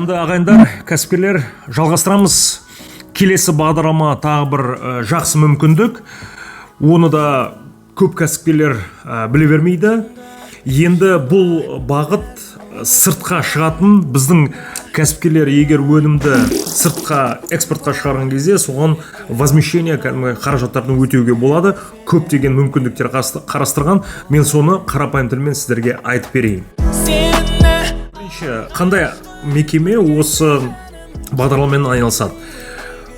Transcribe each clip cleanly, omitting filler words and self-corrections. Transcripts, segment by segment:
қадірменді ағайындар, кәсіпкерлер, жалғастырамыз. Келесі бағдарлама тағы бір жақсы мүмкіндік. Оны да көп кәсіпкерлер біле бермейді. Енді бұл бағыт сыртқа шығатын біздің кәсіпкерлер егер өнімді сыртқа экспортқа шығарған кезде соған возмещение қаражаттарын өтеуге болады. Көптеген мүмкіндіктер қарастырған. Мен соны қарапайым тілмен сіздерге айтып берейін. Қандай мекеме осы бағдарламамен айналысады?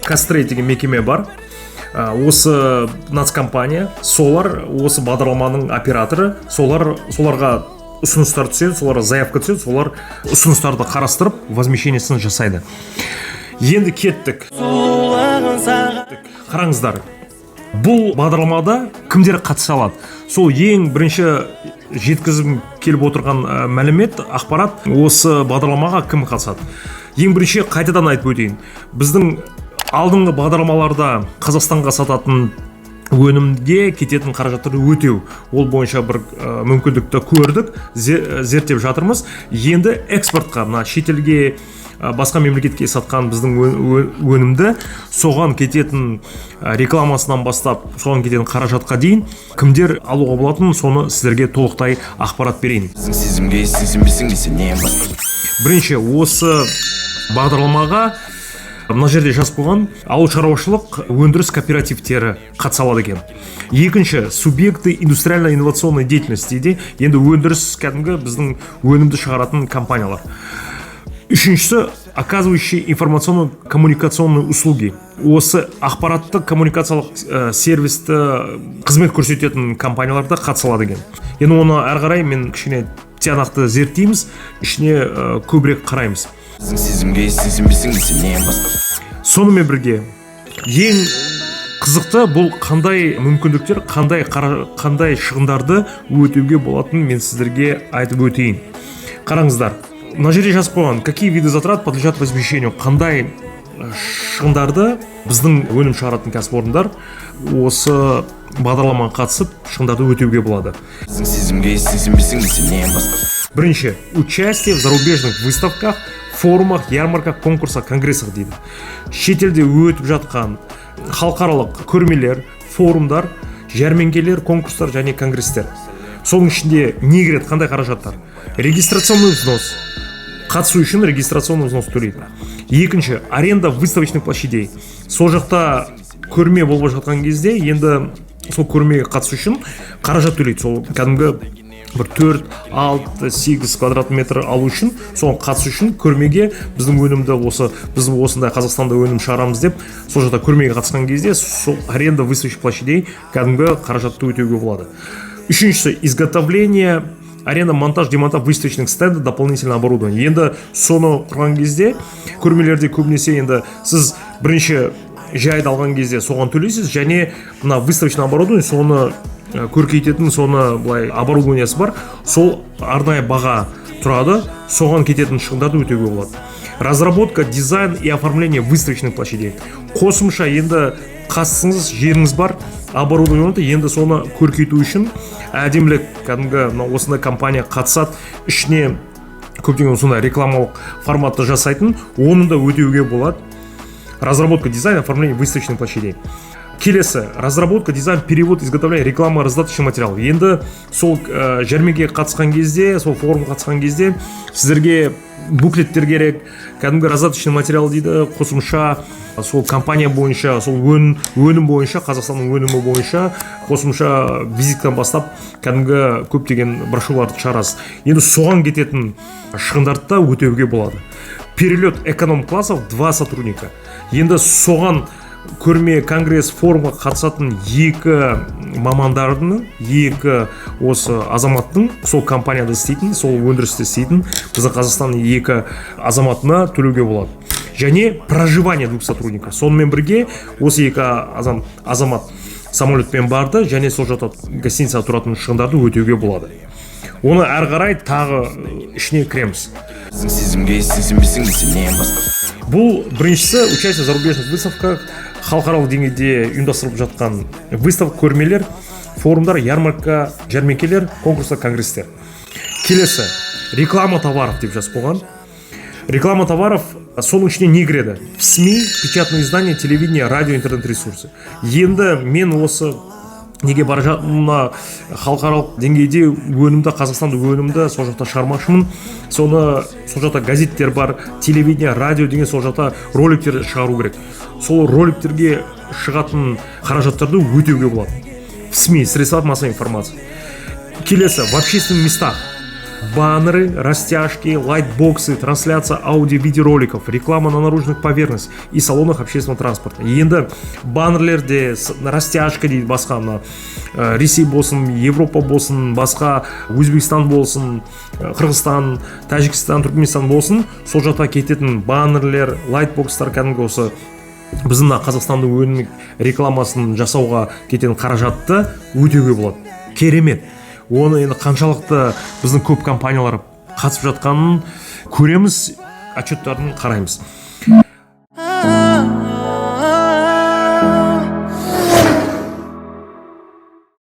Кастрейт деген мекеме бар. Осы нацкомпания, солар осы бағдарламаның операторы, соларға ұсыныстар түседі, соларға заявка түседі, солар ұсыныстарды қарастырып, возмещениесін жасайды. Енді кеттік. Қараңыздар. Бұл бағдарламада кімдер қатыса алады? Сол ең бірінші жеткізім келіп отырған мәлімет, ақпарат, осы бағдарламаға кім қатысады? Ең бірінші қайтадан айтып өтейін. Біздің алдыңғы бағдарламаларда Қазақстанға сататын өнімге кететін қаражаттарды өтеу, ол бойынша бір мүмкіндікті көрдік, зерттеп жатырмыз. Енді экспортқа, шетелге, басқа мемлекетке сатқан біздің өнімді соған кететін рекламасынан бастап, соған кететін қаражатқа дейін кімдер алуға болатын, соны сіздерге толықтай ақпарат берейін. Бірінші, осы бағдарламаға мына жерде жазып қойған ауыл шаруашылық өндіріс кооперативтері қатыса алады екен. Екінші, субъекты индустриально-инновационной деятельности дейді. Енді өндіріс кәдімгі біздің өнімді шығаратын компаниялар. Үшіншісі, оказывающие информационно-коммуникационные услуги. Осы ақпараттық коммуникациялық сервисті қызмет көрсететін компанияларда қатыса алады екен. Енді оны әрі қарай мен кішкене тиянақты зерттейміз, ішіне көбірек қараймыз. Сонымен бірге ең қызықты бұл қандай мүмкіндіктер, қандай шығындарды өтеуге болатынын мен сіздерге айтып өтейін. Қараңыздар, мына жерде жазып қойған, какие виды затрат подлежат возмещению, қандай шығындарды біздің өнім шығаратын кәсіпорындар осы бағдарламаға қатысып шығындарды өтеуге болады. Бірінші, участие в зарубежных выставках, форумах, ярмарках, конкурсах, конгрессах дейді. Шетелде өтіп жатқан халықаралық көрмелер, форумдар, жәрмеңкелер, конкурстар және конгресстер. Соның ішінде не кіреді, қандай қаражаттар? Регистрационный взнос. Қатысу үшін регистрационный взнос төлейді. Екінші, аренда выставочных площадей. Сол жақта көрме болып жатқан кезде енді сол көрмеге қатысу үшін қаражат төлейді. Сол кәдімгі бір 4, 6, 8 квадрат метр алу үшін, соған қатысу үшін көрмеге біздің өнімді біз осындай Қазақстанда өнім шығарамыз деп, сол жақта көрмеге қатысқан кезде сол аренда выставочных площадей кәдімгі қаражатты өтеуге болады. Үшіншісі, изготовление, аренда, монтаж, демонтаж выставочных стендов, дополнительное оборудование. Енді соны құрған кезде көрмелерде көбінесе енді сіз бірінші жайды алған кезде соған төлейсіз, және мына выставочный оборудование соны көркейтетін, соны былай оборудованиясы бар, сол арнайы баға тұрады, соған кететін шығындарды өтеуге болады. Разработка, дизайн и оформление выставочных площадей. Қосымша енді қасыңыз, жеріңіз бар, оборудованиеті, енді соны көркейту үшін әдемілік кәдімгі осындай компания қатысады, ішіне көптеген сондай рекламалық форматты жасайтын, оны да өтеуге болады. Разработка, дизайн, оформление выставочных площадей. Келесі, разработка, дизайн, перевод, изготовление, реклама, раздаточный материал. Енді сол жәрмеңкеге қатысқан кезде, сол форумға қатысқан кезде сіздерге буклеттер керек, кәдімгі раздаточный материал дейді, қосымша сол компания бойынша, сол өнім бойынша, Қазақстанның өнімі бойынша қосымша визиттен бастап кәдімгі көптеген брошюраларды шығарасыз. Енді соған кететін шығындарды да өтеуге болады. Перелет эконом-классов 2 сотрудника. Енді соған көрме, конгресс, форумға қатысатын екі мамандардың, екі осы азаматтың сол компанияда істейтін, сол өндірісте істейтін біздің Қазақстанның екі азаматына төлеуге болады. Және проживание 2 сотрудника. Сонымен бірге осы екі азамат самолетпен барды, және сол жақта гостиницада тұратын шығындарды өтеуге болады. Оны әрі қарай тағы ішіне кіреміз. Бұл біріншісі участие в зарубежных выставках, халықаралық деңгейде ұйымдастырылып жатқан выставка, көрмелер, форумдар, ярмарка, жәрмеңкелер, конкурстар, конгресстер. Келесі, реклама товаров деп жазып қойған. Реклама товаров, соның ішіне не кіреді? СМИ, печатные издания, телевидение, радио, интернет ресурсы. Енді мен осы неге бара жатырмын, халықаралық деңгейде өнімді, Қазақстанда өнімді сол жақта шығармақшымын. Соны сол жақта газеттер бар, телевидение, радио деген сол жақта роликтер шығару керек. Сол роликтерге шығатын қаражаттарды өтеуге болады. В СМИ, средства массовой информации. Келесі, в общественных местах. Баннеры, растяжки, лайтбоксы, трансляция аудио-видеороликов, реклама на наружных поверхностях и салонах общественного транспорта. Енді баннерлерде, растяжка дейді, басқа мына Ресей болсын, Европа болсын, басқа Өзбекстан болсын, Қырғызстан, Тәжікстан, Түркменстан болсын, сол жақта кететін баннерлер, лайтбокстар, кәдімгі осы біздің Қазақстанда өнім рекламасын жасауға кететін қаражатты өтеуге болады. Керемет. Оны енді қаншалықты біздің көп компаниялар қатысып жатқанын көреміз, отчеттарын қараймыз.